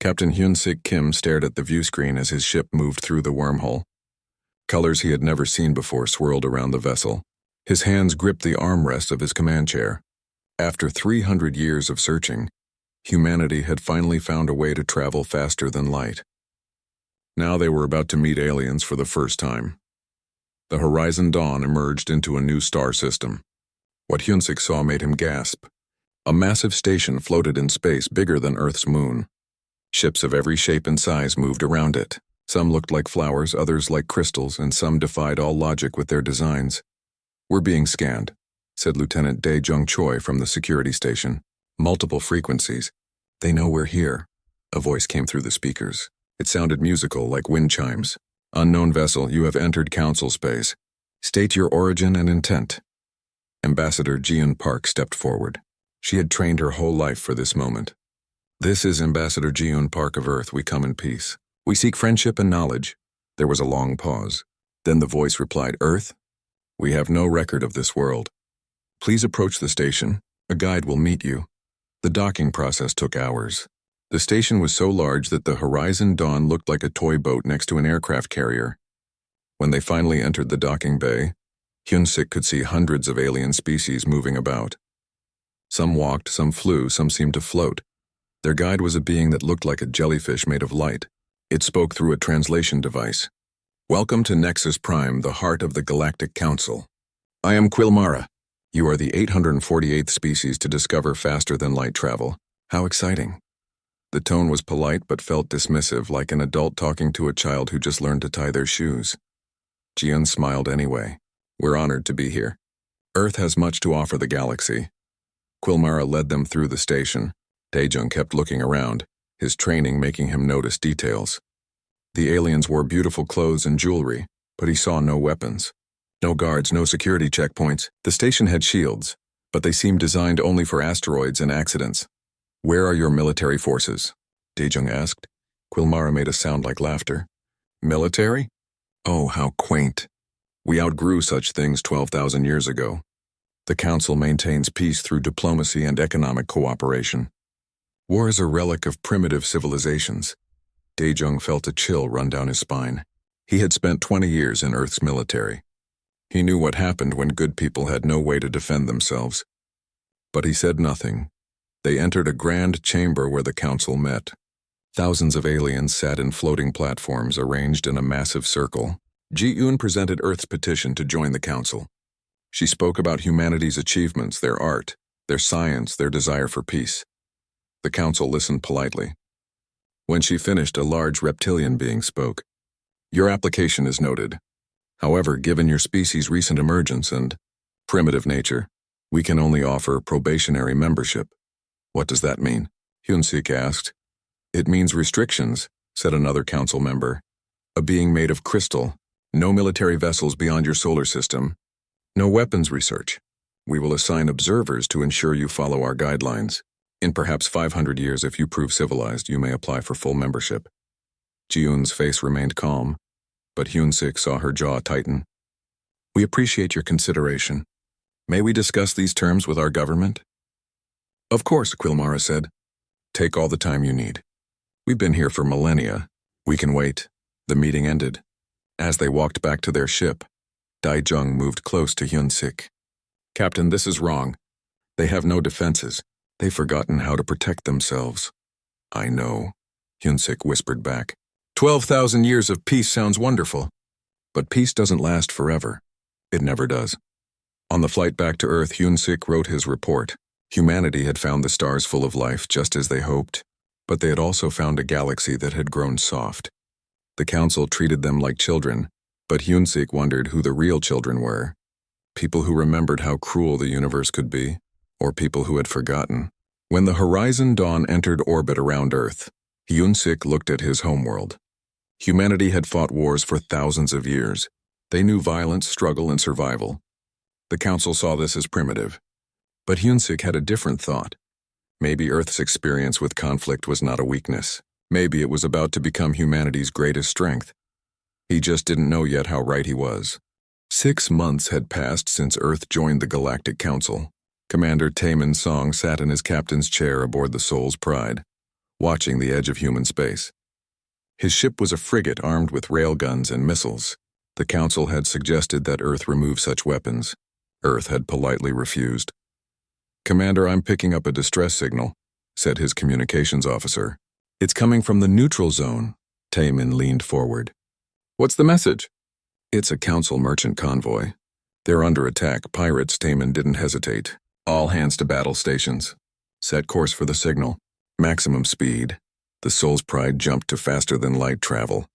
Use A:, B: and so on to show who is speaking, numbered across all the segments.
A: Captain Hyun-Sik Kim stared at the view screen as his ship moved through the wormhole. Colors he had never seen before swirled around the vessel. His hands gripped the armrest of his command chair. After 300 years of searching, humanity had finally found a way to travel faster than light. Now they were about to meet aliens for the first time. The Horizon Dawn emerged into a new star system. What Hyun-Sik saw made him gasp. A massive station floated in space bigger than Earth's moon. Ships of every shape and size moved around it. Some looked like flowers, others like crystals, and some defied all logic with their designs. "We're being scanned," said Lieutenant Dae Jung Choi from the security station. "Multiple frequencies. They know we're here." A voice came through the speakers. It sounded musical, like wind chimes. "Unknown vessel, you have entered Council space. State your origin and intent." Ambassador Ji-eun Park stepped forward. She had trained her whole life for this moment. "This is Ambassador Ji-eun Park of Earth. We come in peace. We seek friendship and knowledge." There was a long pause. Then the voice replied, "Earth? We have no record of this world. Please approach the station. A guide will meet you." The docking process took hours. The station was so large that the Horizon Dawn looked like a toy boat next to an aircraft carrier. When they finally entered the docking bay, Hyun-Sik could see hundreds of alien species moving about. Some walked, some flew, some seemed to float. Their guide was a being that looked like a jellyfish made of light. It spoke through a translation device. "Welcome to Nexus Prime, the heart of the Galactic Council. I am Quilmara. You are the 848th species to discover faster-than-light travel. How exciting." The tone was polite but felt dismissive, like an adult talking to a child who just learned to tie their shoes. Ji-eun smiled anyway. "We're honored to be here. Earth has much to offer the galaxy." Quilmara led them through the station. Dae-jung kept looking around, his training making him notice details. The aliens wore beautiful clothes and jewelry, but he saw no weapons. No guards, no security checkpoints. The station had shields, but they seemed designed only for asteroids and accidents. "Where are your military forces?" Dae-jung asked. Quilmara made a sound like laughter. "Military? Oh, how quaint. We outgrew such things 12,000 years ago. The Council maintains peace through diplomacy and economic cooperation. War is a relic of primitive civilizations." Dae-jung felt a chill run down his spine. He had spent 20 years in Earth's military. He knew what happened when good people had no way to defend themselves. But he said nothing. They entered a grand chamber where the Council met. Thousands of aliens sat in floating platforms arranged in a massive circle. Ji-eun presented Earth's petition to join the Council. She spoke about humanity's achievements, their art, their science, their desire for peace. The Council listened politely. When she finished, a large reptilian being spoke. "Your application is noted. However, given your species' recent emergence and primitive nature, we can only offer probationary membership." "What does that mean?" Hyun-Sik asked. "It means restrictions," said another council member. "A being made of crystal, no military vessels beyond your solar system, no weapons research. We will assign observers to ensure you follow our guidelines. In perhaps 500 years, if you prove civilized, you may apply for full membership." Ji-eun's face remained calm, but Hyun-Sik saw her jaw tighten. "We appreciate your consideration. May we discuss these terms with our government?" "Of course," Quilmara said. "Take all the time you need. We've been here for millennia. We can wait." The meeting ended. As they walked back to their ship, Dae-jung moved close to Hyun-Sik. "Captain, this is wrong. They have no defenses. They've forgotten how to protect themselves." "I know," Hyun-Sik whispered back. 12,000 years of peace sounds wonderful. But peace doesn't last forever. It never does. On the flight back to Earth, Hyun-Sik wrote his report. Humanity had found the stars full of life, just as they hoped. But they had also found a galaxy that had grown soft. The Council treated them like children, but Hyun-Sik wondered who the real children were. People who remembered how cruel the universe could be, or people who had forgotten. When the Horizon Dawn entered orbit around Earth, Hyun-Sik looked at his homeworld. Humanity had fought wars for thousands of years. They knew violence, struggle, and survival. The Council saw this as primitive. But Hyun-Sik had a different thought. Maybe Earth's experience with conflict was not a weakness. Maybe it was about to become humanity's greatest strength. He just didn't know yet how right he was. 6 months had passed since Earth joined the Galactic Council. Commander Taemin Song sat in his captain's chair aboard the Soul's Pride. watching the edge of human space. His ship was a frigate armed with railguns and missiles. The Council had suggested that Earth remove such weapons. Earth had politely refused. "Commander, I'm picking up a distress signal," said his communications officer. "It's coming from the neutral zone." Taemin leaned forward. "What's the message?" "It's a Council merchant convoy. They're under attack. Pirates." Taemin didn't hesitate. "All hands to battle stations. Set course for the signal. Maximum speed." The Soul's Pride jumped to faster-than-light travel.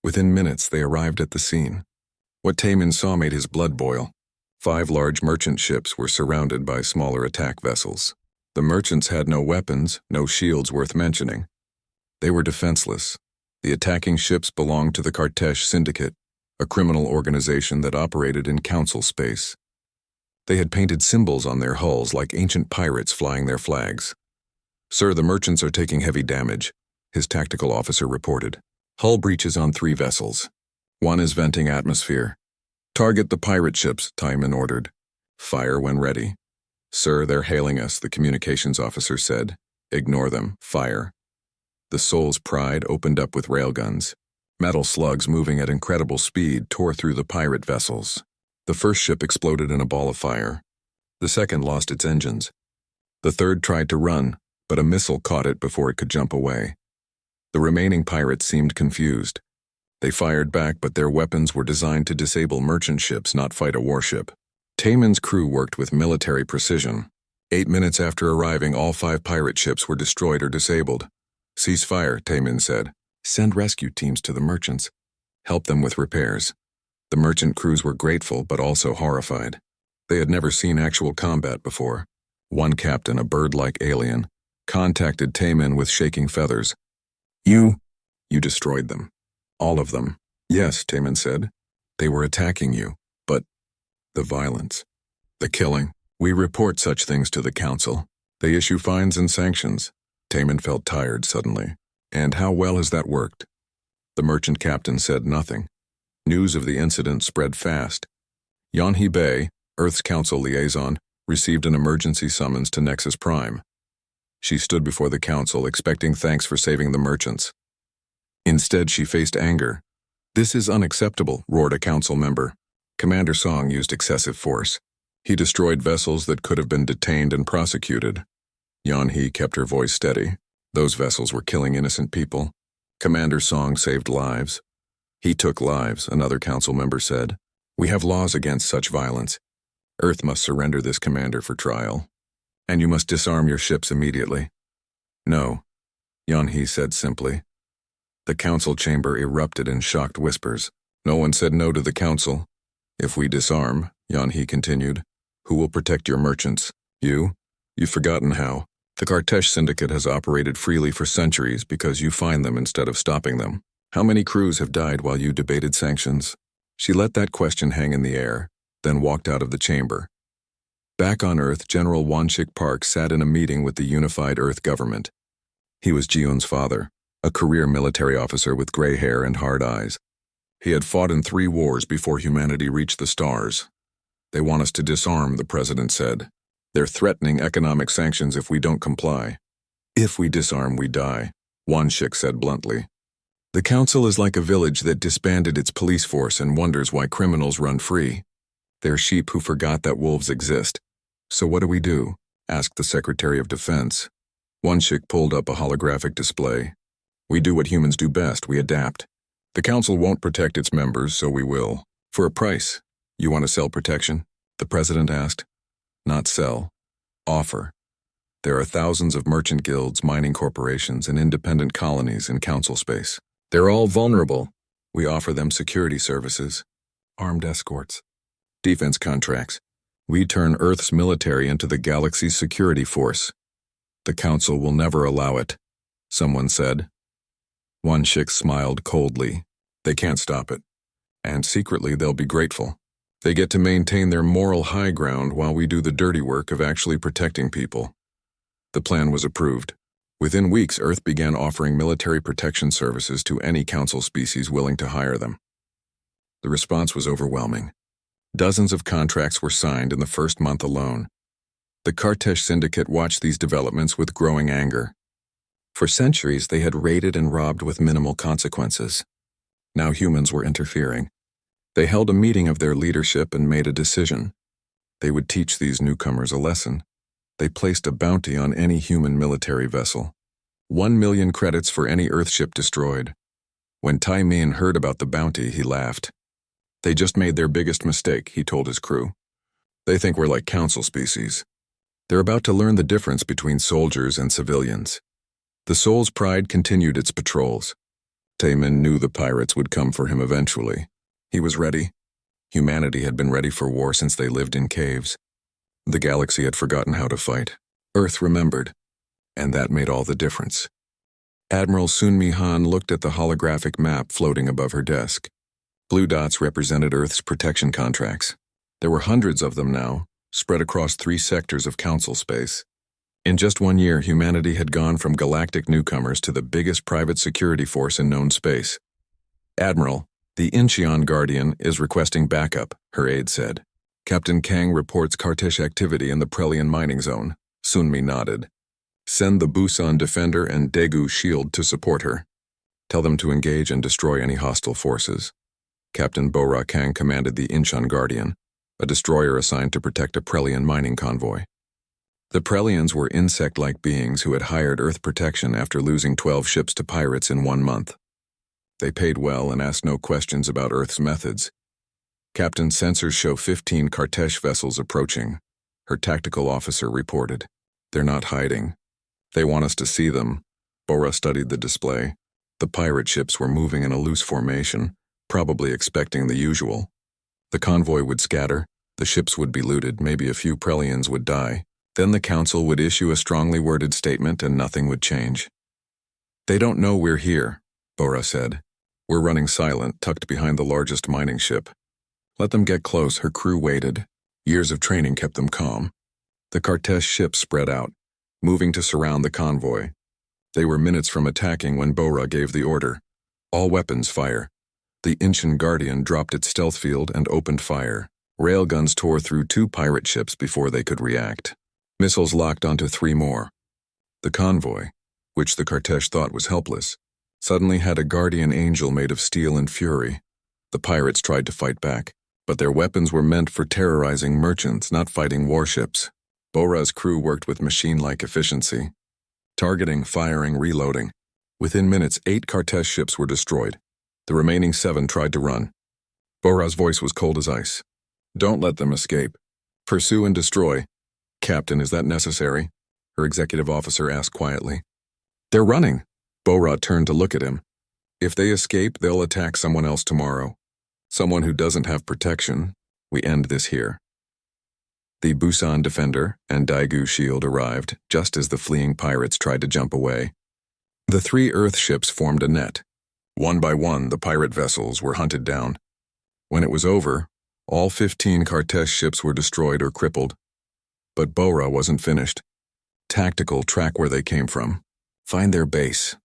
A: Within minutes, they arrived at the scene. What Taemin saw made his blood boil. 5 large merchant ships were surrounded by smaller attack vessels. The merchants had no weapons, no shields worth mentioning. They were defenseless. The attacking ships belonged to the Kartesh Syndicate, a criminal organization that operated in Council space. They had painted symbols on their hulls like ancient pirates flying their flags. "Sir, the merchants are taking heavy damage," his tactical officer reported. "Hull breaches on 3 vessels. One is venting atmosphere." "Target the pirate ships," Taemin ordered. "Fire when ready." "Sir, they're hailing us," the communications officer said. "Ignore them. Fire." The Soul's Pride opened up with railguns. Metal slugs moving at incredible speed tore through the pirate vessels. The first ship exploded in a ball of fire. The second lost its engines. The third tried to run, but a missile caught it before it could jump away. The remaining pirates seemed confused. They fired back, but their weapons were designed to disable merchant ships, not fight a warship. Taemin's crew worked with military precision. 8 minutes after arriving, all 5 pirate ships were destroyed or disabled. "Cease fire," Taemin said. "Send rescue teams to the merchants. Help them with repairs." The merchant crews were grateful, but also horrified. They had never seen actual combat before. One captain, a bird-like alien, contacted Taemin with shaking feathers. You destroyed them. All of them." "Yes," Taemin said. "They were attacking you, but the violence, the killing. We report such things to the Council. They issue fines and sanctions." Taemin felt tired suddenly. "And how well has that worked?" The merchant captain said nothing. News of the incident spread fast. Yeonhee Bae, Earth's Council liaison, received an emergency summons to Nexus Prime. She stood before the Council expecting thanks for saving the merchants. Instead, she faced anger. "This is unacceptable," roared a Council member. Commander Song used excessive force. He destroyed vessels that could have been detained and prosecuted. Yeonhee kept her voice steady. Those vessels were killing innocent people. Commander Song saved lives. "He took lives," another Council member said. "We have laws against such violence. Earth must surrender this commander for trial. And you must disarm your ships immediately." "No," Yeonhee said simply. The Council chamber erupted in shocked whispers. No one said no to the Council. "If we disarm," Yeonhee continued, "who will protect your merchants? You? You've forgotten how. The Kartesh Syndicate has operated freely for centuries because you find them instead of stopping them. How many crews have died while you debated sanctions?" She let that question hang in the air, then walked out of the chamber. Back on Earth, General Won-shik Park sat in a meeting with the unified Earth government. He was Ji-Eun's father, a career military officer with gray hair and hard eyes. He had fought in 3 wars before humanity reached the stars. "They want us to disarm," the president said. "They're threatening economic sanctions if we don't comply. If we disarm, we die," Won-shik said bluntly. "The Council is like a village that disbanded its police force and wonders why criminals run free. They're sheep who forgot that wolves exist. So what do we do?" asked the Secretary of Defense. Won-shik pulled up a holographic display. "We do what humans do best, we adapt. The Council won't protect its members, so we will. For a price. You want to sell protection?" the President asked. "Not sell. Offer. There are thousands of merchant guilds, mining corporations, and independent colonies in Council space. They're all vulnerable. We offer them security services, armed escorts, defense contracts. We turn Earth's military into the galaxy's security force. The Council will never allow it," someone said. Won-shik smiled coldly. "They can't stop it. And secretly they'll be grateful. They get to maintain their moral high ground while we do the dirty work of actually protecting people." The plan was approved. Within weeks, Earth began offering military protection services to any Council species willing to hire them. The response was overwhelming. Dozens of contracts were signed in the first month alone. The Kartesh Syndicate watched these developments with growing anger. For centuries, they had raided and robbed with minimal consequences. Now humans were interfering. They held a meeting of their leadership and made a decision. They would teach these newcomers a lesson. They placed a bounty on any human military vessel. 1 million credits for any Earthship destroyed. When Tai Min heard about the bounty, he laughed. They just made their biggest mistake, he told his crew. They think we're like council species. They're about to learn the difference between soldiers and civilians. The Soul's Pride continued its patrols. Tai Min knew the pirates would come for him eventually. He was ready. Humanity had been ready for war since they lived in caves. The galaxy had forgotten how to fight. Earth remembered, and that made all the difference. Admiral Sun Mi Han looked at the holographic map floating above her desk. Blue dots represented Earth's protection contracts. There were hundreds of them now, spread across 3 sectors of council space. In just 1 year, humanity had gone from galactic newcomers to the biggest private security force in known space. Admiral, the Incheon Guardian is requesting backup, her aide said. Captain Kang reports Kartish activity in the Prelian mining zone. Sun Mi nodded. Send the Busan Defender and Daegu Shield to support her. Tell them to engage and destroy any hostile forces. Captain Bora Kang commanded the Incheon Guardian, a destroyer assigned to protect a Prelian mining convoy. The Prelians were insect-like beings who had hired Earth protection after losing 12 ships to pirates in 1 month. They paid well and asked no questions about Earth's methods. Captain, sensors show 15 Kartesh vessels approaching. Her tactical officer reported. They're not hiding. They want us to see them. Bora studied the display. The pirate ships were moving in a loose formation, probably expecting the usual. The convoy would scatter, the ships would be looted, maybe a few Prelians would die. Then the council would issue a strongly worded statement and nothing would change. They don't know we're here, Bora said. We're running silent, tucked behind the largest mining ship. Let them get close, her crew waited. Years of training kept them calm. The Kartesh ships spread out, moving to surround the convoy. They were minutes from attacking when Bora gave the order. All weapons fire. The Incheon Guardian dropped its stealth field and opened fire. Railguns tore through 2 pirate ships before they could react. Missiles locked onto 3 more. The convoy, which the Kartesh thought was helpless, suddenly had a guardian angel made of steel and fury. The pirates tried to fight back, but their weapons were meant for terrorizing merchants, not fighting warships. Bora's crew worked with machine-like efficiency. Targeting, firing, reloading. Within minutes, 8 Kartesh ships were destroyed. The remaining 7 tried to run. Bora's voice was cold as ice. Don't let them escape. Pursue and destroy. Captain, is that necessary? Her executive officer asked quietly. They're running. Bora turned to look at him. If they escape, they'll attack someone else tomorrow. Someone who doesn't have protection. We end this here. The Busan Defender and Daegu Shield arrived just as the fleeing pirates tried to jump away. The 3 Earth ships formed a net. One by one, the pirate vessels were hunted down. When it was over, all 15 Kartesh ships were destroyed or crippled. But Bora wasn't finished. Tactical, track where they came from. Find their base.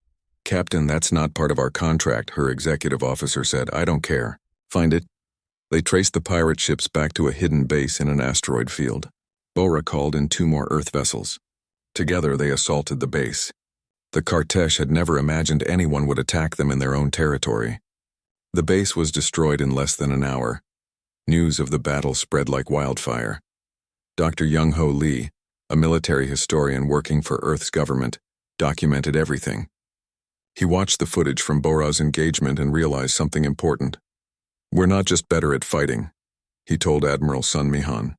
A: Captain, that's not part of our contract, her executive officer said. I don't care. Find it. They traced the pirate ships back to a hidden base in an asteroid field. Bora called in 2 more Earth vessels. Together they assaulted the base. The Kartesh had never imagined anyone would attack them in their own territory. The base was destroyed in less than an hour. News of the battle spread like wildfire. Dr. Young-Ho Lee, a military historian working for Earth's government, documented everything. He watched the footage from Bora's engagement and realized something important. We're not just better at fighting, he told Admiral Sun Mi Han.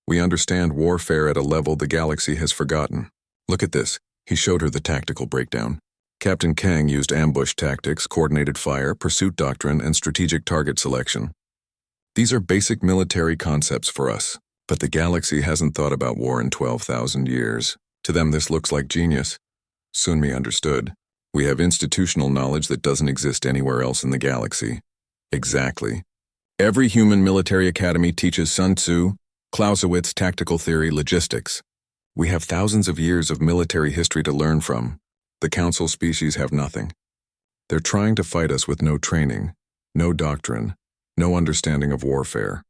A: We understand warfare at a level the galaxy has forgotten. Look at this. He showed her the tactical breakdown. Captain Kang used ambush tactics, coordinated fire, pursuit doctrine, and strategic target selection. These are basic military concepts for us. But the galaxy hasn't thought about war in 12,000 years. To them, this looks like genius. Sun Mi understood. We have institutional knowledge that doesn't exist anywhere else in the galaxy. Exactly. Every human military academy teaches Sun Tzu, Clausewitz tactical theory, logistics. We have thousands of years of military history to learn from. The council species have nothing. They're trying to fight us with no training, no doctrine, no understanding of warfare.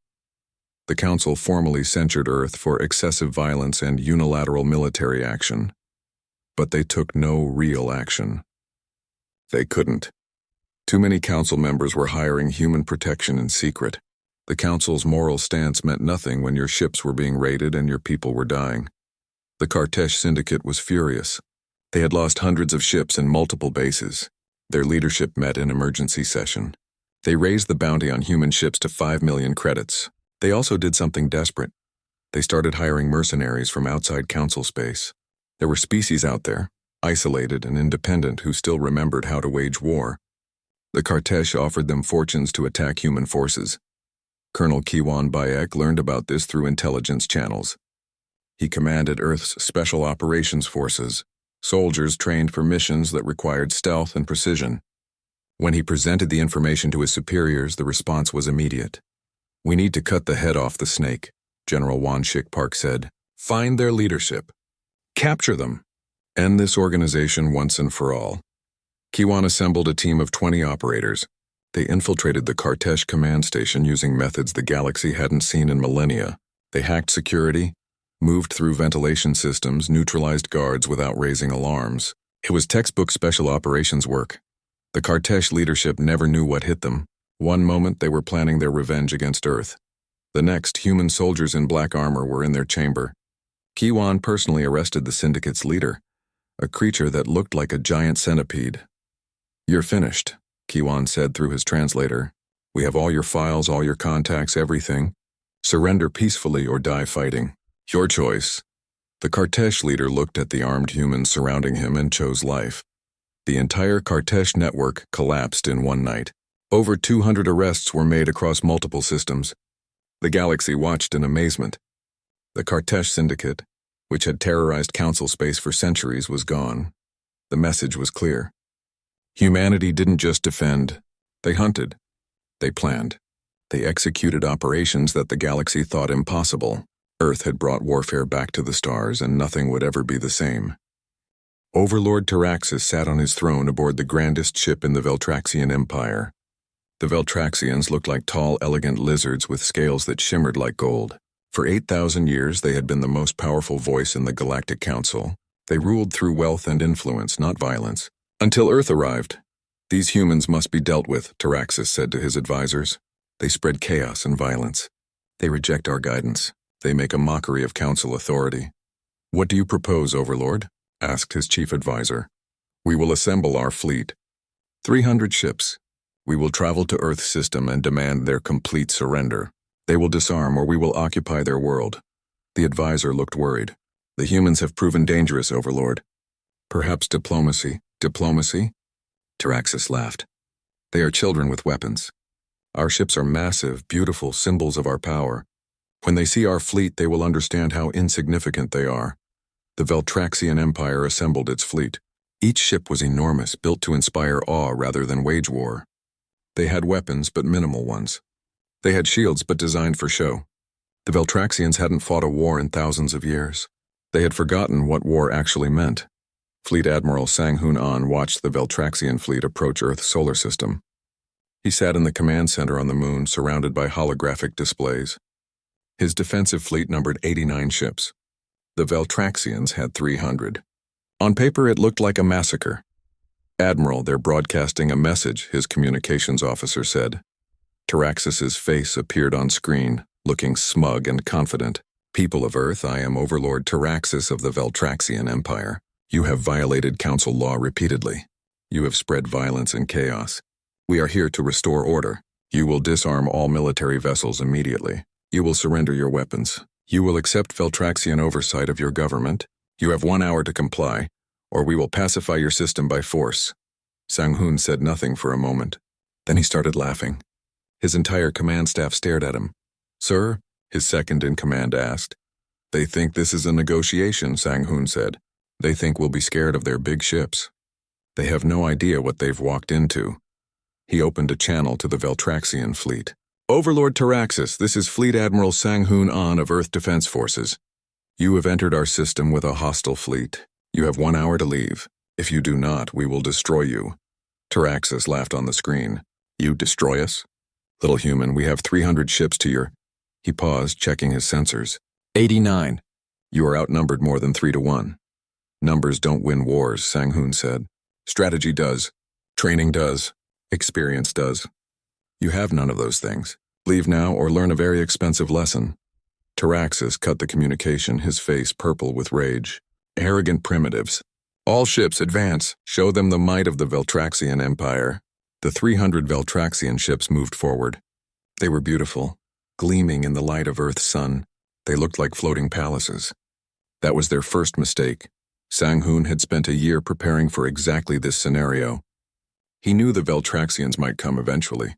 A: The council formally censured Earth for excessive violence and unilateral military action. but they took no real action. They couldn't. Too many council members were hiring human protection in secret. The council's moral stance meant nothing when your ships were being raided and your people were dying. The Kartesh Syndicate was furious. They had lost hundreds of ships and multiple bases. Their leadership met in emergency session. They raised the bounty on human ships to 5 million credits. They also did something desperate. They started hiring mercenaries from outside council space. There were species out there, isolated and independent, who still remembered how to wage war. The Kartesh offered them fortunes to attack human forces. Colonel Kiwan Bayek learned about this through intelligence channels. He commanded Earth's Special Operations Forces, soldiers trained for missions that required stealth and precision. When he presented the information to his superiors, the response was immediate. "We need to cut the head off the snake," General Wanshik Park said. "Find their leadership. Capture them. End this organization once and for all." Kiwan assembled a team of 20 operators. They infiltrated the Kartesh command station using methods the galaxy hadn't seen in millennia. They hacked security, moved through ventilation systems, neutralized guards without raising alarms. It was textbook special operations work. The Kartesh leadership never knew what hit them. One moment they were planning their revenge against Earth. The next, human soldiers in black armor were in their chamber. Kiwan personally arrested the syndicate's leader, a creature that looked like a giant centipede. "You're finished," Kiwan said through his translator. "We have all your files, all your contacts, everything. Surrender peacefully or die fighting. Your choice." The Kartesh leader looked at the armed humans surrounding him and chose life. The entire Kartesh network collapsed in one night. Over 200 arrests were made across multiple systems. The galaxy watched in amazement. The Kartesh Syndicate, which had terrorized council space for centuries, was gone. The message was clear. Humanity didn't just defend. They hunted. They planned. They executed operations that the galaxy thought impossible. Earth had brought warfare back to the stars, and nothing would ever be the same. Overlord Taraxis sat on his throne aboard the grandest ship in the Veltraxian Empire. The Veltraxians looked like tall, elegant lizards with scales that shimmered like gold. For 8,000 years, they had been the most powerful voice in the Galactic Council. They ruled through wealth and influence, not violence. Until Earth arrived. "These humans must be dealt with," Taraxis said to his advisors. "They spread chaos and violence. They reject our guidance. They make a mockery of council authority." "What do you propose, Overlord?" asked his chief advisor. "We will assemble our fleet. 300 ships. We will travel to Earth's system and demand their complete surrender. They will disarm or we will occupy their world." The advisor looked worried. "The humans have proven dangerous, Overlord." "Perhaps diplomacy." "Diplomacy?" Taraxis laughed. "They are children with weapons. Our ships are massive, beautiful symbols of our power. When they see our fleet, they will understand how insignificant they are." The Veltraxian Empire assembled its fleet. Each ship was enormous, built to inspire awe rather than wage war. They had weapons, but minimal ones. They had shields, but designed for show. The Veltraxians hadn't fought a war in thousands of years. They had forgotten what war actually meant. Fleet Admiral Sang-Hoon An watched the Veltraxian fleet approach Earth's solar system. He sat in the command center on the moon, surrounded by holographic displays. His defensive fleet numbered 89 ships. The Veltraxians had 300. On paper, it looked like a massacre. "Admiral, they're broadcasting a message," his communications officer said. Taraxis's face appeared on screen, looking smug and confident. "People of Earth, I am Overlord Taraxis of the Veltraxian Empire. You have violated council law repeatedly. You have spread violence and chaos. We are here to restore order. You will disarm all military vessels immediately. You will surrender your weapons. You will accept Veltraxian oversight of your government. You have 1 hour to comply, or we will pacify your system by force." Sang-Hoon said nothing for a moment. Then he started laughing. His entire command staff stared at him. "Sir?" his second-in-command asked. "They think this is a negotiation," Sang-Hoon said. "They think we'll be scared of their big ships. They have no idea what they've walked into." He opened a channel to the Veltraxian fleet. "Overlord Taraxis, this is Fleet Admiral Sang-Hoon An of Earth Defense Forces. You have entered our system with a hostile fleet. You have 1 hour to leave. If you do not, we will destroy you." Taraxis laughed on the screen. "You destroy us? Little human, we have 300 ships to your—" He paused, checking his sensors. 89. "You are outnumbered more than 3 to 1. Numbers don't win wars, Sang-hoon said. Strategy does. Training does. Experience does. You have none of those things. Leave now or learn a very expensive lesson. Taraxis cut the communication, his face purple with rage. Arrogant primitives. All ships advance. Show them the might of the Veltraxian Empire. The 300 Veltraxian ships moved forward. They were beautiful, gleaming in the light of Earth's sun. They looked like floating palaces. That was their first mistake. Sang-hoon had spent a year preparing for exactly this scenario. He knew the Veltraxians might come eventually.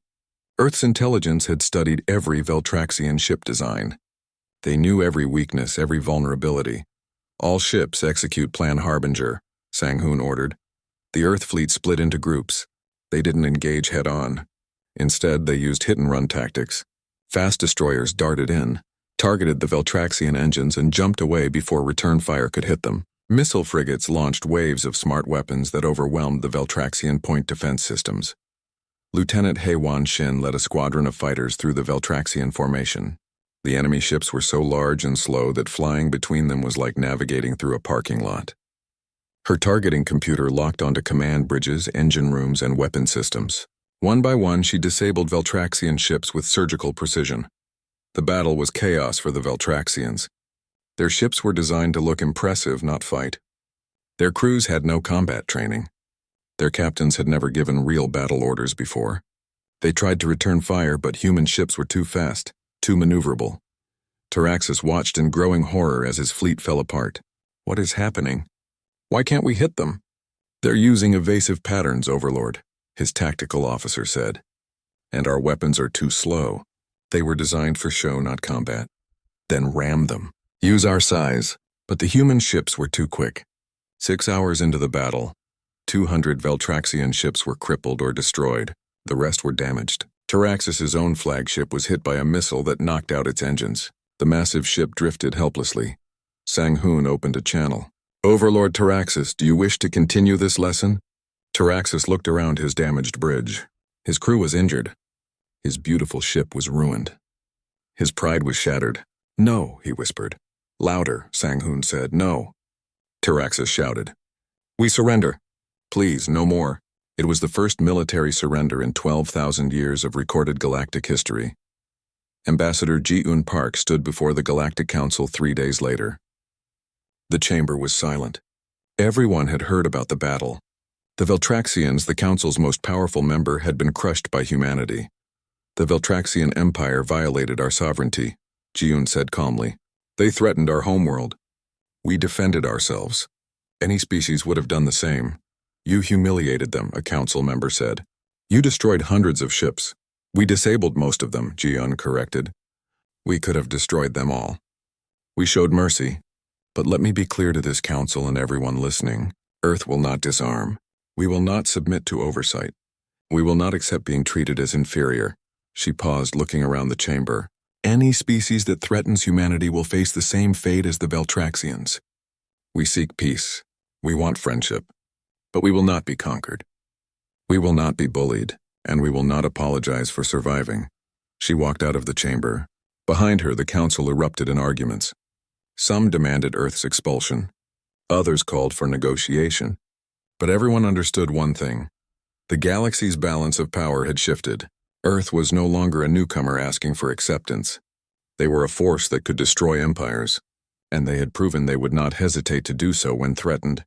A: Earth's intelligence had studied every Veltraxian ship design. They knew every weakness, every vulnerability. All ships execute Plan Harbinger, Sang-hoon ordered. The Earth fleet split into groups. They didn't engage head-on. Instead, they used hit-and-run tactics. Fast destroyers darted in, targeted the Veltraxian engines, and jumped away before return fire could hit them. Missile frigates launched waves of smart weapons that overwhelmed the Veltraxian point defense systems. Lieutenant Haewon Shin led a squadron of fighters through the Veltraxian formation. The enemy ships were so large and slow that flying between them was like navigating through a parking lot. Her targeting computer locked onto command bridges, engine rooms, and weapon systems. One by one, she disabled Veltraxian ships with surgical precision. The battle was chaos for the Veltraxians. Their ships were designed to look impressive, not fight. Their crews had no combat training. Their captains had never given real battle orders before. They tried to return fire, but human ships were too fast, too maneuverable. Taraxis watched in growing horror as his fleet fell apart. What is happening? Why can't we hit them? They're using evasive patterns, Overlord, his tactical officer said. And our weapons are too slow. They were designed for show, not combat. Then ram them. Use our size. But the human ships were too quick. 6 hours into the battle, 200 Veltraxian ships were crippled or destroyed. The rest were damaged. Taraxis' own flagship was hit by a missile that knocked out its engines. The massive ship drifted helplessly. Sang-hoon opened a channel. Overlord Taraxis, do you wish to continue this lesson? Taraxis looked around his damaged bridge. His crew was injured. His beautiful ship was ruined. His pride was shattered. No, he whispered. Louder, Sang-hoon said. No. Taraxis shouted. We surrender. Please, no more. It was the first military surrender in 12,000 years of recorded galactic history. Ambassador Ji-un Park stood before the Galactic Council 3 days later. The chamber was silent. Everyone had heard about the battle. The Veltraxians, the Council's most powerful member, had been crushed by humanity. The Veltraxian Empire violated our sovereignty, Ji-un said calmly. They threatened our homeworld. We defended ourselves. Any species would have done the same. You humiliated them, a council member said. You destroyed hundreds of ships. We disabled most of them, Ji-un corrected. We could have destroyed them all. We showed mercy. But let me be clear to this council and everyone listening. Earth will not disarm. We will not submit to oversight. We will not accept being treated as inferior. She paused, looking around the chamber. Any species that threatens humanity will face the same fate as the Veltraxians. We seek peace. We want friendship. But we will not be conquered. We will not be bullied, and we will not apologize for surviving. She walked out of the chamber. Behind her, the council erupted in arguments. Some demanded Earth's expulsion. Others called for negotiation. But everyone understood one thing. The galaxy's balance of power had shifted. Earth was no longer a newcomer asking for acceptance. They were a force that could destroy empires, and they had proven they would not hesitate to do so when threatened.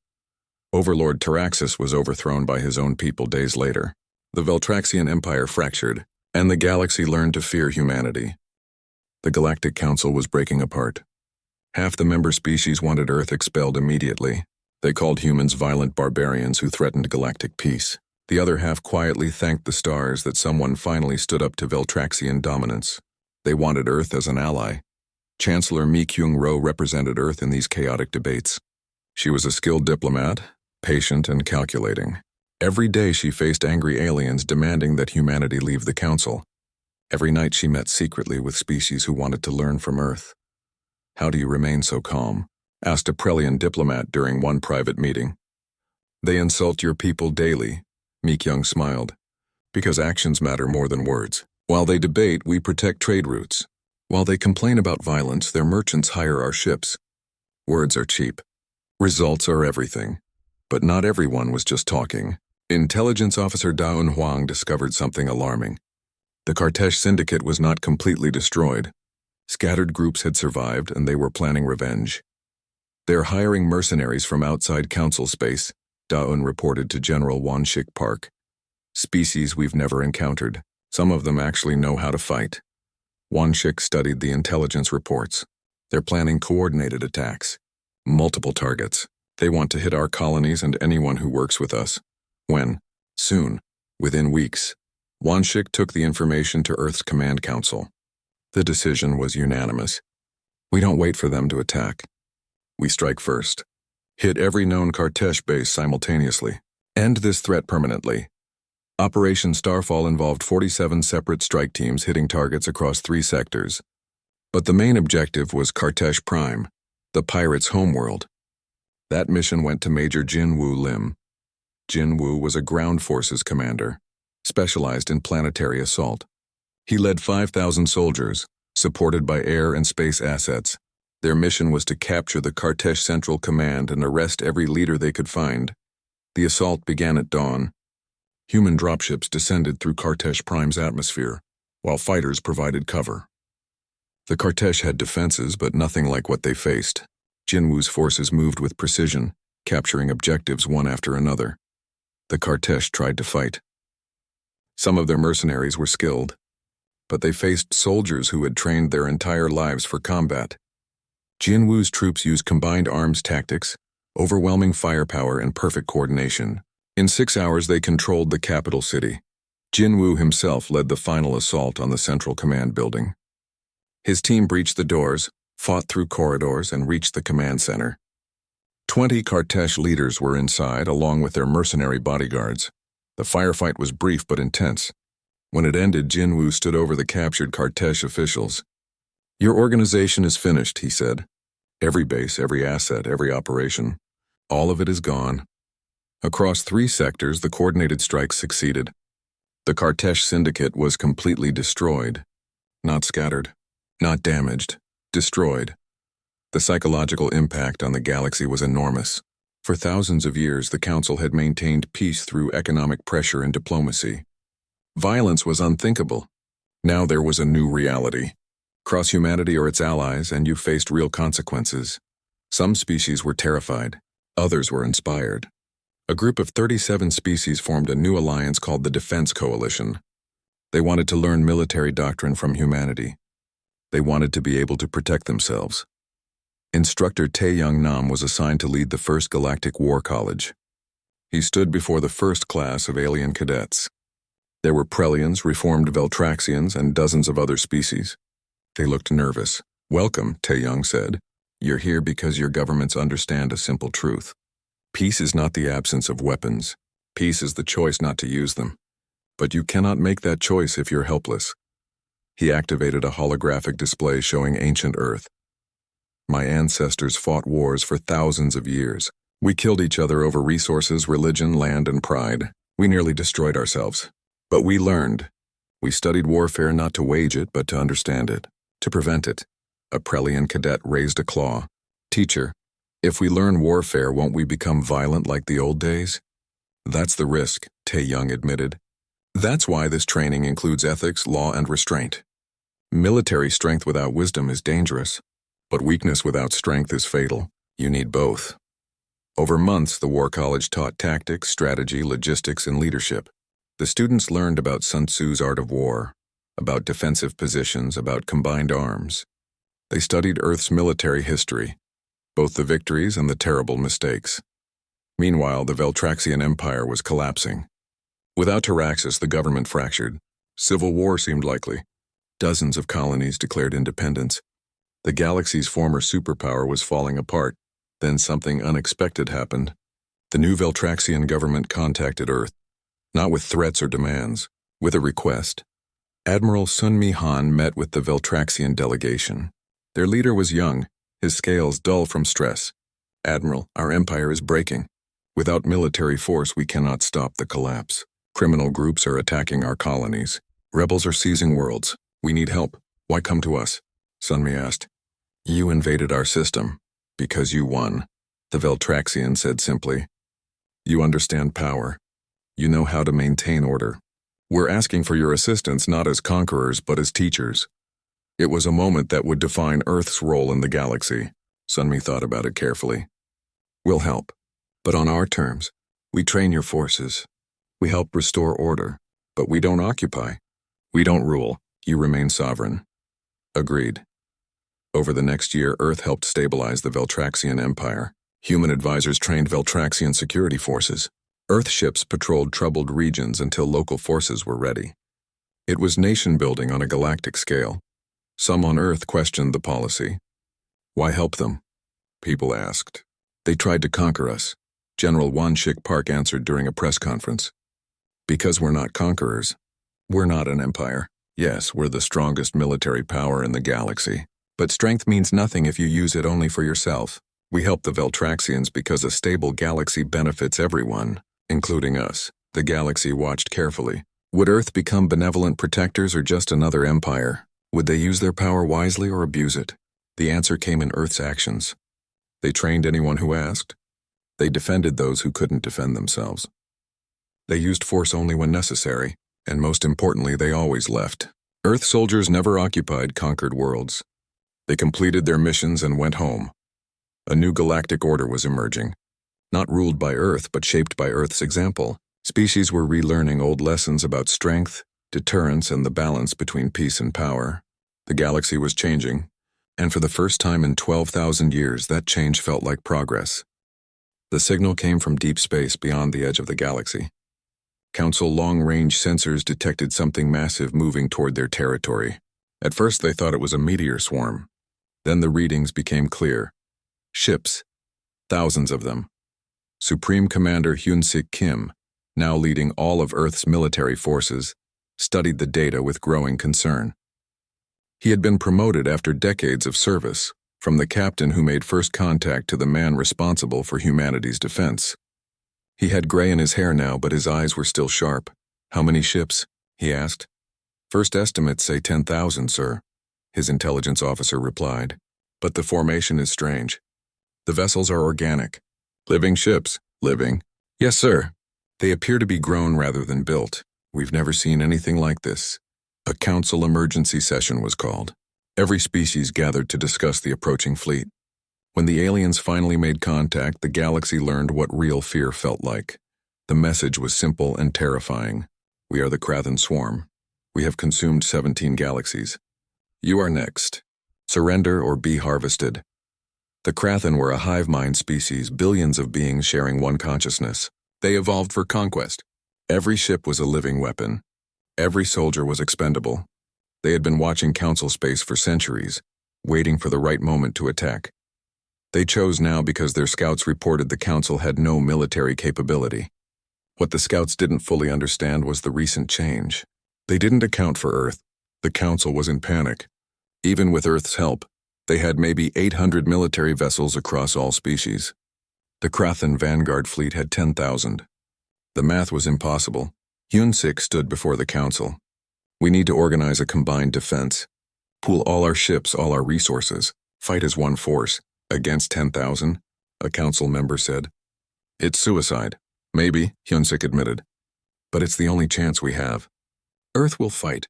A: Overlord Taraxis was overthrown by his own people days later. The Veltraxian Empire fractured, and the galaxy learned to fear humanity. The Galactic Council was breaking apart. Half the member species wanted Earth expelled immediately. They called humans violent barbarians who threatened galactic peace. The other half quietly thanked the stars that someone finally stood up to Veltraxian dominance. They wanted Earth as an ally. Chancellor Mi Kyung-ro represented Earth in these chaotic debates. She was a skilled diplomat, patient and calculating. Every day she faced angry aliens demanding that humanity leave the council. Every night she met secretly with species who wanted to learn from Earth. How do you remain so calm? Asked a Prelian diplomat during one private meeting. They insult your people daily, Mi Kyung smiled. Because actions matter more than words. While they debate, we protect trade routes. While they complain about violence, their merchants hire our ships. Words are cheap. Results are everything. But not everyone was just talking. Intelligence Officer Daun Huang discovered something alarming. The Kartesh Syndicate was not completely destroyed. Scattered groups had survived, and they were planning revenge. "They're hiring mercenaries from outside council space," Daun reported to General Wanshik Park. "Species we've never encountered. Some of them actually know how to fight." Wanshik studied the intelligence reports. "They're planning coordinated attacks. Multiple targets. They want to hit our colonies and anyone who works with us." When? Soon. Within weeks. Wanshik took the information to Earth's Command Council. The decision was unanimous. "We don't wait for them to attack. We strike first. Hit every known Kartesh base simultaneously. End this threat permanently." Operation Starfall involved 47 separate strike teams hitting targets across 3 sectors. But the main objective was Kartesh Prime, the pirates' homeworld. That mission went to Major Jinwoo Lim. Jinwoo was a ground forces commander, specialized in planetary assault. He led 5,000 soldiers, supported by air and space assets. Their mission was to capture the Kartesh Central Command and arrest every leader they could find. The assault began at dawn. Human dropships descended through Kartesh Prime's atmosphere, while fighters provided cover. The Kartesh had defenses, but nothing like what they faced. Jinwoo's forces moved with precision, capturing objectives one after another. The Kartesh tried to fight. Some of their mercenaries were skilled, but they faced soldiers who had trained their entire lives for combat. Jinwoo's troops used combined arms tactics, overwhelming firepower, and perfect coordination. In 6 hours, they controlled the capital city. Jinwoo himself led the final assault on the Central Command building. His team breached the doors, fought through corridors, and reached the command center. 20 Kartesh leaders were inside, along with their mercenary bodyguards. The firefight was brief but intense. When it ended, Jinwoo stood over the captured Kartesh officials. "Your organization is finished," he said. "Every base, every asset, every operation. All of it is gone." Across 3 sectors, the coordinated strike succeeded. The Kartesh Syndicate was completely destroyed. Not scattered. Not damaged. Destroyed. The psychological impact on the galaxy was enormous. For thousands of years, the Council had maintained peace through economic pressure and diplomacy. Violence was unthinkable. Now there was a new reality. Cross humanity or its allies, and you faced real consequences. Some species were terrified. Others were inspired. A group of 37 species formed a new alliance called the Defense Coalition. They wanted to learn military doctrine from humanity. They wanted to be able to protect themselves. Instructor Taeyong Nam was assigned to lead the first Galactic War College. He stood before the first class of alien cadets. There were Prelians, reformed Veltraxians, and dozens of other species. They looked nervous. "Welcome," Taeyong said. "You're here because your governments understand a simple truth. Peace is not the absence of weapons. Peace is the choice not to use them. But you cannot make that choice if you're helpless." He activated a holographic display showing ancient Earth. "My ancestors fought wars for thousands of years. We killed each other over resources, religion, land, and pride. We nearly destroyed ourselves. But we learned. We studied warfare not to wage it, but to understand it, to prevent it." A Prelian cadet raised a claw. "Teacher, if we learn warfare, won't we become violent like the old days?" "That's the risk," Taeyong admitted. "That's why this training includes ethics, law, and restraint. Military strength without wisdom is dangerous, but weakness without strength is fatal. You need both." Over months, the War College taught tactics, strategy, logistics, and leadership. The students learned about Sun Tzu's art of war, about defensive positions, about combined arms. They studied Earth's military history, both the victories and the terrible mistakes. Meanwhile, the Veltraxian Empire was collapsing. Without Taraxis, the government fractured. Civil war seemed likely. Dozens of colonies declared independence. The galaxy's former superpower was falling apart. Then something unexpected happened. The new Veltraxian government contacted Earth, not with threats or demands, with a request. Admiral Sun Mi Han met with the Veltraxian delegation. Their leader was young, his scales dull from stress. "Admiral, our empire is breaking. Without military force, we cannot stop the collapse. Criminal groups are attacking our colonies. Rebels are seizing worlds. We need help. Why come to us?" Sun Mi asked. "You invaded our system. Because you won. The Veltraxian said simply. You understand power. You know how to maintain order. We're asking for your assistance not as conquerors but as teachers. It was a moment that would define Earth's role in the galaxy. Sunmi thought about it carefully. We'll help, but on our terms. We train your forces. We help restore order, but we don't occupy. We don't rule. You remain sovereign. Agreed. Over the next year, Earth helped stabilize the Veltraxian Empire. Human advisors trained Veltraxian security forces. Earth ships patrolled troubled regions until local forces were ready. It was nation-building on a galactic scale. Some on Earth questioned the policy. Why help them? People asked. They tried to conquer us, General Wanshik Park answered during a press conference. Because we're not conquerors. We're not an empire. Yes, we're the strongest military power in the galaxy. But strength means nothing if you use it only for yourself. We help the Veltraxians because a stable galaxy benefits everyone, including us. The galaxy watched carefully. Would Earth become benevolent protectors or just another empire? Would they use their power wisely or abuse it? The answer came in Earth's actions. They trained anyone who asked. They defended those who couldn't defend themselves. They used force only when necessary, and most importantly, they always left. Earth soldiers never occupied conquered worlds. They completed their missions and went home. A new galactic order was emerging. Not ruled by Earth, but shaped by Earth's example. Species were relearning old lessons about strength, deterrence, and the balance between peace and power. The galaxy was changing, and for the first time in 12,000 years, that change felt like progress. The signal came from deep space beyond the edge of the galaxy. Council long-range sensors detected something massive moving toward their territory. At first, they thought it was a meteor swarm. Then the readings became clear. Ships, thousands of them. Supreme Commander Hyun-Sik Kim, now leading all of Earth's military forces, studied the data with growing concern. He had been promoted after decades of service, from the captain who made first contact to the man responsible for humanity's defense. He had gray in his hair now, but his eyes were still sharp. How many ships? He asked. First estimates say 10,000, sir, his intelligence officer replied. But the formation is strange. The vessels are organic. Living ships. Living? Yes, sir. They appear to be grown rather than built. We've never seen anything like this. A council emergency session was called. Every species gathered to discuss the approaching fleet. When the aliens finally made contact, the galaxy learned what real fear felt like. The message was simple and terrifying. We are the Krathen Swarm. We have consumed 17 galaxies. You are next. Surrender or be harvested. The Krathen were a hive mind species, billions of beings sharing one consciousness. They evolved for conquest. Every ship was a living weapon. Every soldier was expendable. They had been watching council space for centuries, waiting for the right moment to attack. They chose now because their scouts reported the council had no military capability. What the scouts didn't fully understand was the recent change. They didn't account for Earth. The council was in panic. Even with Earth's help, they had maybe 800 military vessels across all species. The Krathen Vanguard fleet had 10,000. The math was impossible. Hyun-Sik stood before the council. We need to organize a combined defense. Pool all our ships, all our resources. Fight as one force. Against 10,000, a council member said. It's suicide. Maybe, Hyun-Sik admitted. But it's the only chance we have. Earth will fight.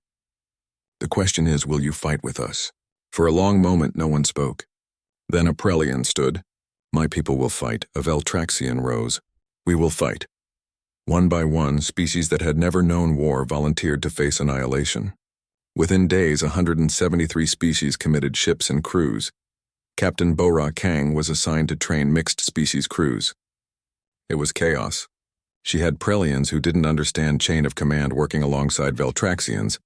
A: The question is, will you fight with us? For a long moment, no one spoke. Then a Prelian stood. My people will fight. A Veltraxian rose. We will fight. One by one, species that had never known war volunteered to face annihilation. Within days, 173 species committed ships and crews. Captain Bora Kang was assigned to train mixed-species crews. It was chaos. She had Prelians who didn't understand chain of command working alongside Veltraxians,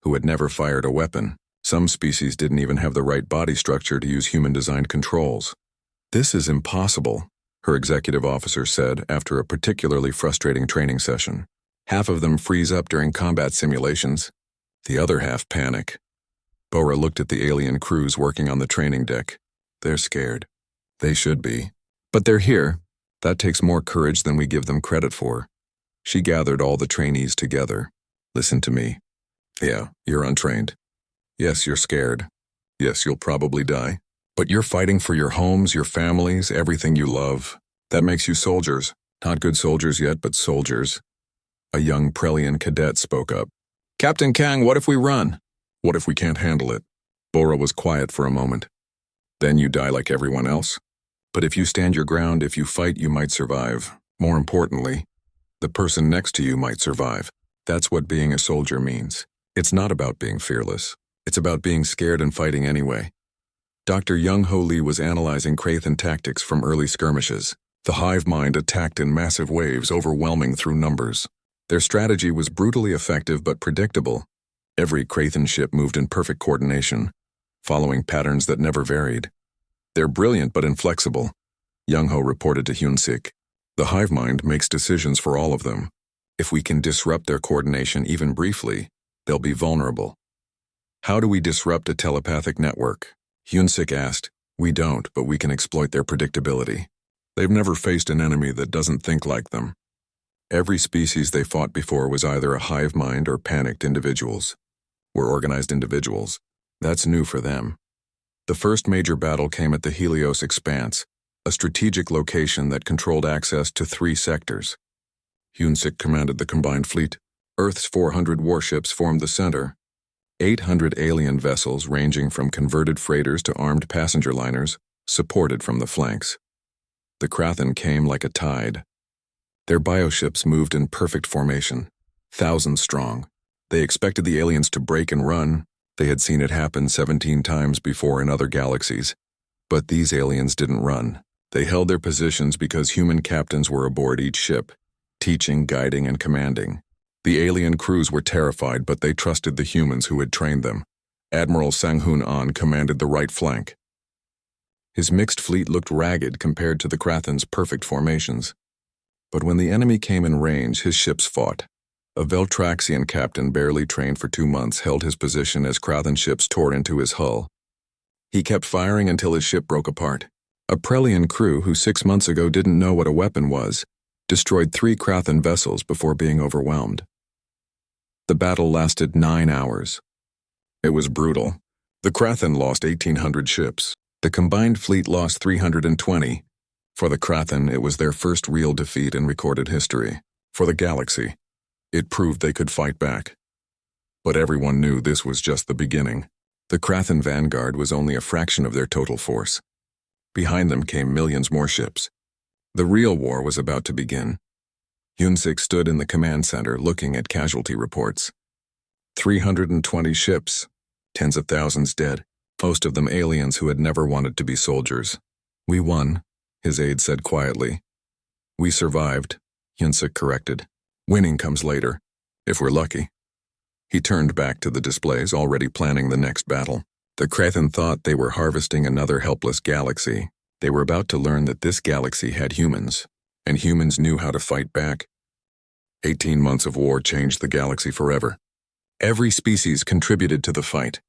A: who had never fired a weapon. Some species didn't even have the right body structure to use human-designed controls. This is impossible, her executive officer said after a particularly frustrating training session. Half of them freeze up during combat simulations. The other half panic. Bora looked at the alien crews working on the training deck. They're scared. They should be. But they're here. That takes more courage than we give them credit for. She gathered all the trainees together. Listen to me. Yeah, you're untrained. Yes, you're scared. Yes, you'll probably die. But you're fighting for your homes, your families, everything you love. That makes you soldiers. Not good soldiers yet, but soldiers. A young Prelian cadet spoke up. Captain Kang, what if we run? What if we can't handle it? Bora was quiet for a moment. Then you die like everyone else. But if you stand your ground, if you fight, you might survive. More importantly, the person next to you might survive. That's what being a soldier means. It's not about being fearless. It's about being scared and fighting anyway. Dr. Young Ho Lee was analyzing Krathen tactics from early skirmishes. The hive mind attacked in massive waves, overwhelming through numbers. Their strategy was brutally effective but predictable. Every Krathen ship moved in perfect coordination, following patterns that never varied. They're brilliant but inflexible, Young Ho reported to Hyun-sik. The hive mind makes decisions for all of them. If we can disrupt their coordination even briefly, they'll be vulnerable. How do we disrupt a telepathic network? Hyun-sik asked. We don't, but we can exploit their predictability. They've never faced an enemy that doesn't think like them. Every species they fought before was either a hive mind or panicked individuals. We're organized individuals. That's new for them. The first major battle came at the Helios Expanse, a strategic location that controlled access to 3 sectors. Hyun-sik commanded the combined fleet. Earth's 400 warships formed the center. 800 alien vessels ranging from converted freighters to armed passenger liners, supported from the flanks. The Krathen came like a tide. Their bioships moved in perfect formation, thousands strong. They expected the aliens to break and run. They had seen it happen 17 times before in other galaxies. But these aliens didn't run. They held their positions because human captains were aboard each ship, teaching, guiding, and commanding. The alien crews were terrified, but they trusted the humans who had trained them. Admiral Sang-hoon An commanded the right flank. His mixed fleet looked ragged compared to the Krathen's perfect formations. But when the enemy came in range, his ships fought. A Veltraxian captain barely trained for 2 months held his position as Krathen ships tore into his hull. He kept firing until his ship broke apart. A Prelian crew who 6 months ago didn't know what a weapon was, destroyed 3 Krathen vessels before being overwhelmed. The battle lasted 9 hours. It was brutal. The Krathen lost 1,800 ships. The combined fleet lost 320. For the Krathen, it was their first real defeat in recorded history. For the galaxy, it proved they could fight back. But everyone knew this was just the beginning. The Krathen vanguard was only a fraction of their total force. Behind them came millions more ships. The real war was about to begin. Hyun-sik stood in the command center looking at casualty reports. 320 ships, tens of thousands dead, most of them aliens who had never wanted to be soldiers. We won, his aide said quietly. We survived, Hyun-sik corrected. Winning comes later, if we're lucky. He turned back to the displays, already planning the next battle. The Krathen thought they were harvesting another helpless galaxy. They were about to learn that this galaxy had humans, and humans knew how to fight back. 18 months of war changed the galaxy forever. Every species contributed to the fight.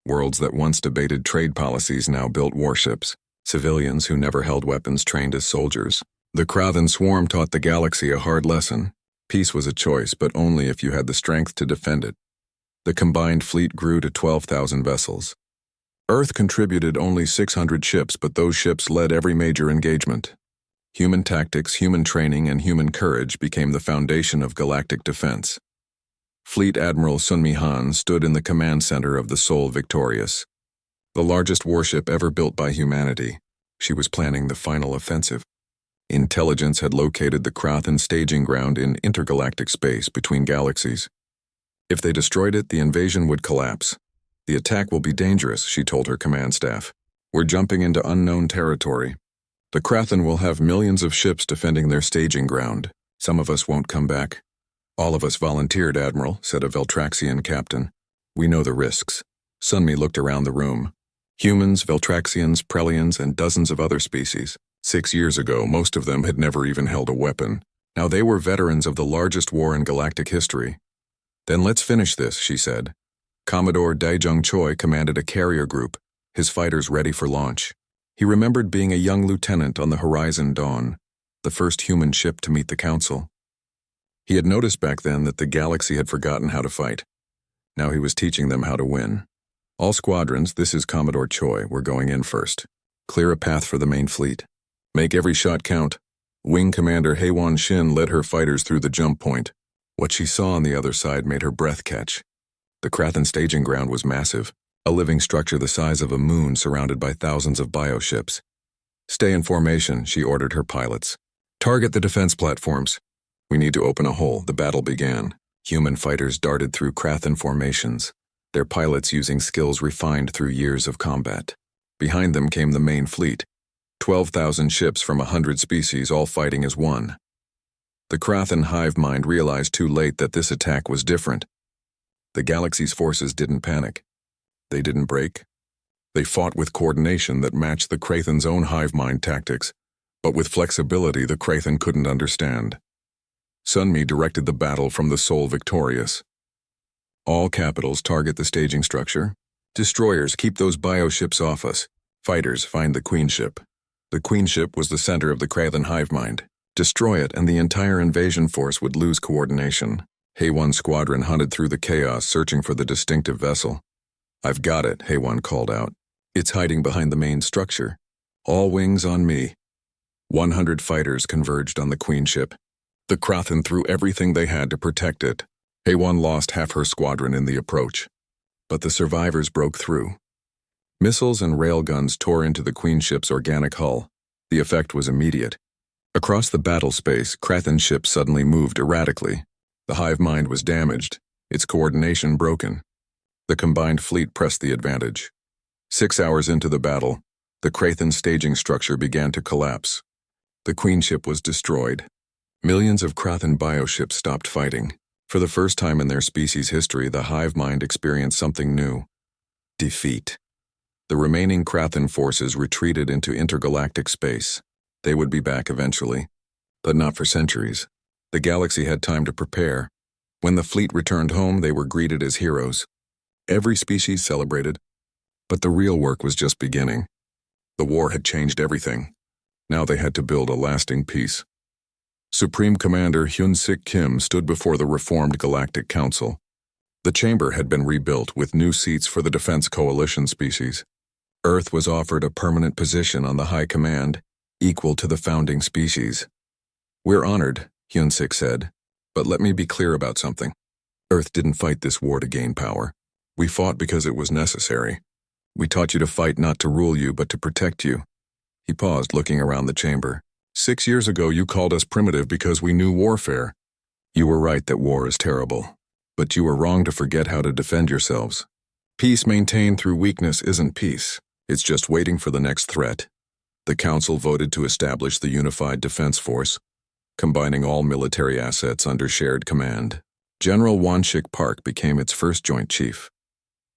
A: Worlds that once debated trade policies now built warships. Civilians who never held weapons trained as soldiers. The Krathen swarm taught the galaxy a hard lesson. Peace was a choice, but only if you had the strength to defend it. The combined fleet grew to 12,000 vessels. Earth contributed only 600 ships, but those ships led every major engagement. Human tactics, human training, and human courage became the foundation of galactic defense. Fleet Admiral Sun Mi-han stood in the command center of the Seoul Victorious, the largest warship ever built by humanity. She was planning the final offensive. Intelligence had located the Krathen staging ground in intergalactic space between galaxies. If they destroyed it, the invasion would collapse. The attack will be dangerous, she told her command staff. We're jumping into unknown territory. The Krathen will have millions of ships defending their staging ground. Some of us won't come back. All of us volunteered, Admiral, said a Veltraxian captain. We know the risks. Sunmi looked around the room. Humans, Veltraxians, Prelians, and dozens of other species. 6 years ago, most of them had never even held a weapon. Now they were veterans of the largest war in galactic history. Then let's finish this, she said. Commodore Daejung Choi commanded a carrier group, his fighters ready for launch. He remembered being a young lieutenant on the Horizon Dawn, the first human ship to meet the Council. He had noticed back then that the galaxy had forgotten how to fight. Now he was teaching them how to win. All squadrons, this is Commodore Choi, we're going in first. Clear a path for the main fleet. Make every shot count. Wing Commander Haewon Shin led her fighters through the jump point. What she saw on the other side made her breath catch. The Krathen staging ground was massive, a living structure the size of a moon surrounded by thousands of bioships. Stay in formation, she ordered her pilots. Target the defense platforms. We need to open a hole. The battle began. Human fighters darted through Krathen formations, their pilots using skills refined through years of combat. Behind them came the main fleet, 12,000 ships from 100 species all fighting as one. The Krathen hive mind realized too late that this attack was different. The galaxy's forces didn't panic. They didn't break. They fought with coordination that matched the Krathen's own hive mind tactics, but with flexibility the Krathen couldn't understand. Sunmi directed the battle from the Sol victorious. All capitals target the staging structure. Destroyers, keep those bioships off us. Fighters, find the Queen ship. The Queen ship was the center of the Krathen hive mind. Destroy it and the entire invasion force would lose coordination. Haewon's squadron hunted through the chaos searching for the distinctive vessel. I've got it, Haewon called out. It's hiding behind the main structure. All wings on me. 100 fighters converged on the Queen ship. The Krathen threw everything they had to protect it. Haewon lost half her squadron in the approach. But the survivors broke through. Missiles and railguns tore into the Queen ship's organic hull. The effect was immediate. Across the battle space, Krathen ships suddenly moved erratically. The hive mind was damaged, its coordination broken. The combined fleet pressed the advantage. 6 hours into the battle, the Krathen staging structure began to collapse. The Queen ship was destroyed. Millions of Krathen bioships stopped fighting. For the first time in their species' history, the hive mind experienced something new. Defeat. The remaining Krathen forces retreated into intergalactic space. They would be back eventually, but not for centuries. The galaxy had time to prepare. When the fleet returned home, they were greeted as heroes. Every species celebrated, but the real work was just beginning. The war had changed everything. Now they had to build a lasting peace. Supreme Commander Hyun-Sik Kim stood before the reformed Galactic Council. The chamber had been rebuilt with new seats for the Defense Coalition species. Earth was offered a permanent position on the High Command, equal to the founding species. We're honored, Hyun-Sik said, but let me be clear about something. Earth didn't fight this war to gain power. We fought because it was necessary. We taught you to fight not to rule you, but to protect you. He paused, looking around the chamber. 6 years ago, you called us primitive because we knew warfare. You were right that war is terrible, but you were wrong to forget how to defend yourselves. Peace maintained through weakness isn't peace. It's just waiting for the next threat. The Council voted to establish the Unified Defense Force, combining all military assets under shared command. General Won-Shik Park became its first Joint Chief.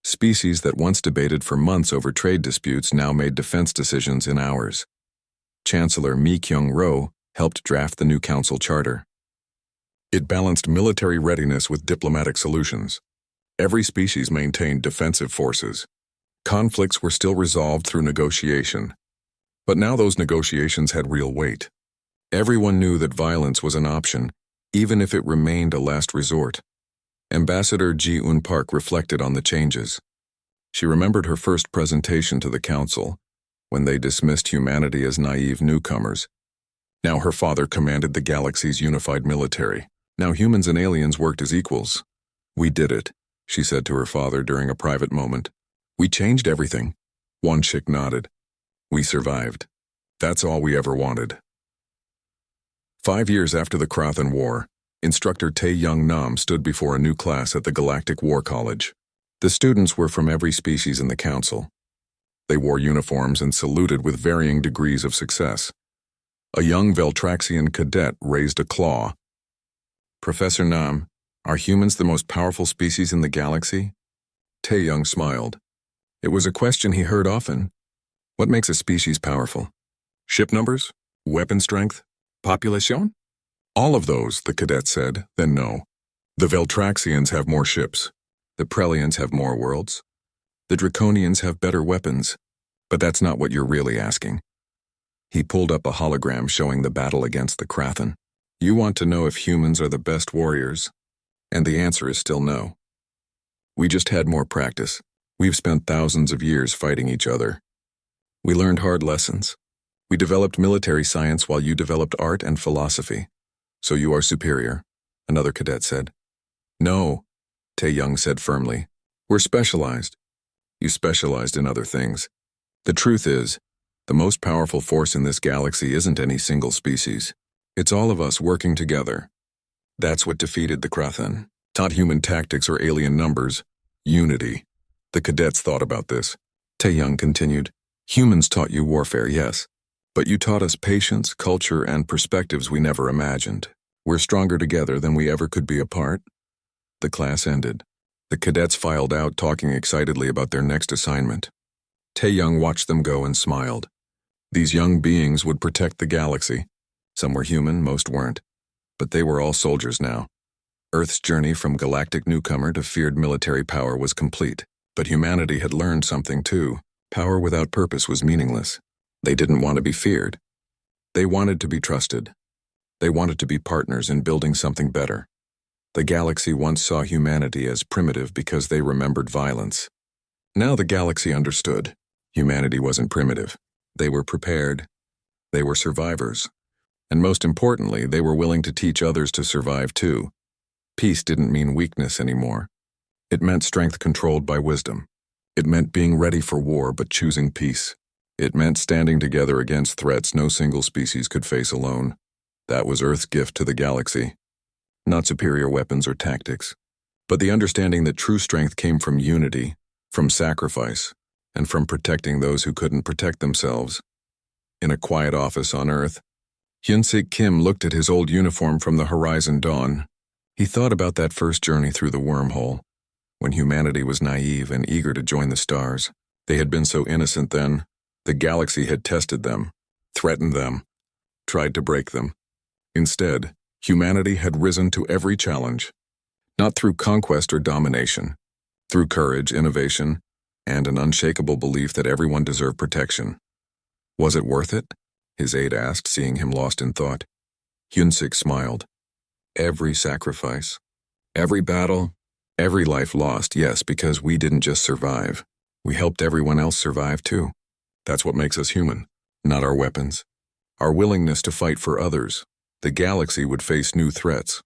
A: Species that once debated for months over trade disputes now made defense decisions in hours. Chancellor Mi Kyung-ro helped draft the new council charter. It balanced military readiness with diplomatic solutions. Every species maintained defensive forces. Conflicts were still resolved through negotiation. But now those negotiations had real weight. Everyone knew that violence was an option, even if it remained a last resort. Ambassador Ji-un Park reflected on the changes. She remembered her first presentation to the council, when they dismissed humanity as naive newcomers. Now her father commanded the galaxy's unified military. Now humans and aliens worked as equals. We did it, she said to her father during a private moment. We changed everything. Won-Shik nodded. We survived. That's all we ever wanted. 5 years after the Krathen War, Instructor Tae-Young Nam stood before a new class at the Galactic War College. The students were from every species in the council. They wore uniforms and saluted with varying degrees of success. A young Veltraxian cadet raised a claw. Professor Nam, are humans the most powerful species in the galaxy? Tae-Young smiled. It was a question he heard often. What makes a species powerful? Ship numbers? Weapon strength? Population? All of those, the cadet said, then no. The Veltraxians have more ships. The Prelians have more worlds. The Draconians have better weapons. But that's not what you're really asking. He pulled up a hologram showing the battle against the Krathen. You want to know if humans are the best warriors? And the answer is still no. We just had more practice. We've spent thousands of years fighting each other. We learned hard lessons. We developed military science while you developed art and philosophy. So you are superior, another cadet said. No, Tae-young said firmly. We're specialized. You specialized in other things. The truth is, the most powerful force in this galaxy isn't any single species. It's all of us working together. That's what defeated the Krathen. Not human tactics or alien numbers. Unity. The cadets thought about this. Tae-young continued. Humans taught you warfare, yes. But you taught us patience, culture, and perspectives we never imagined. We're stronger together than we ever could be apart. The class ended. The cadets filed out, talking excitedly about their next assignment. Tae-young watched them go and smiled. These young beings would protect the galaxy. Some were human, most weren't. But they were all soldiers now. Earth's journey from galactic newcomer to feared military power was complete. But humanity had learned something too. Power without purpose was meaningless. They didn't want to be feared. They wanted to be trusted. They wanted to be partners in building something better. The galaxy once saw humanity as primitive because they remembered violence. Now the galaxy understood. Humanity wasn't primitive. They were prepared. They were survivors. And most importantly, they were willing to teach others to survive too. Peace didn't mean weakness anymore. It meant strength controlled by wisdom. It meant being ready for war but choosing peace. It meant standing together against threats no single species could face alone. That was Earth's gift to the galaxy. Not superior weapons or tactics, but the understanding that true strength came from unity, from sacrifice, and from protecting those who couldn't protect themselves. In a quiet office on Earth, Hyun-Sik Kim looked at his old uniform from the horizon dawn. He thought about that first journey through the wormhole, when humanity was naive and eager to join the stars. They had been so innocent then. The galaxy had tested them, threatened them, tried to break them. Instead, humanity had risen to every challenge, not through conquest or domination, through courage, innovation, and an unshakable belief that everyone deserved protection. Was it worth it? His aide asked, seeing him lost in thought. Hyun-Sik smiled. Every sacrifice, every battle, every life lost, yes, because we didn't just survive. We helped everyone else survive too. That's what makes us human, not our weapons. Our willingness to fight for others. The galaxy would face new threats.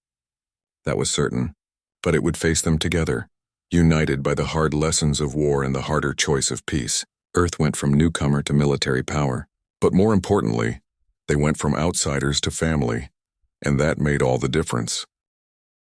A: That was certain, but it would face them together, united by the hard lessons of war and the harder choice of peace. Earth went from newcomer to military power, but more importantly, they went from outsiders to family, and that made all the difference.